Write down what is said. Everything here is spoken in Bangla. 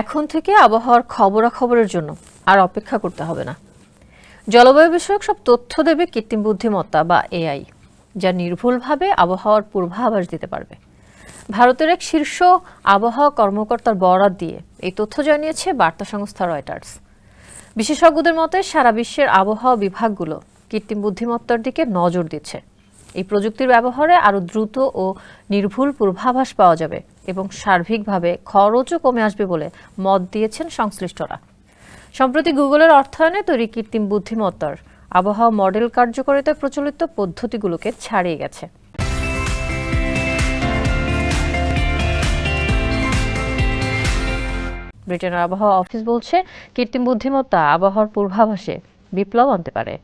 এখন থেকে আবহাওয়ার খবরাখবরের জন্য আর অপেক্ষা করতে হবে না। জলবায়ু বিষয়ক সব তথ্য দেবে কৃত্রিম বুদ্ধিমত্তা বা এআই, যা নির্ভুলভাবে আবহাওয়ার পূর্বাভাস দিতে পারবে। ভারতের এক শীর্ষ আবহাওয়া কর্মকর্তার বরাত দিয়ে এই তথ্য জানিয়েছে বার্তা সংস্থা রয়টার্স। বিশেষজ্ঞদের মতে সারা বিশ্বের আবহাওয়া বিভাগগুলো কৃত্রিম বুদ্ধিমত্তার দিকে নজর দিচ্ছে। এই প্রযুক্তির ব্যবহারে আরও দ্রুত ও নির্ভুল পূর্বাভাস পাওয়া যাবে এবং সার্বিকভাবে খরচও কমে আসবে বলে মত দিয়েছেন সংশ্লিষ্টরা। সম্প্রতি গুগলের অর্থায়নে তৈরি কৃত্রিম বুদ্ধিমত্তার আবহাওয়া মডেল কার্যকারিতায় প্রচলিত পদ্ধতিগুলোকে ছাড়িয়ে গেছে। ব্রিটেনের আবহাওয়া অফিস বলছে, কৃত্রিম বুদ্ধিমত্তা আবহাওয়ার পূর্বাভাসে বিপ্লব আনতে পারে।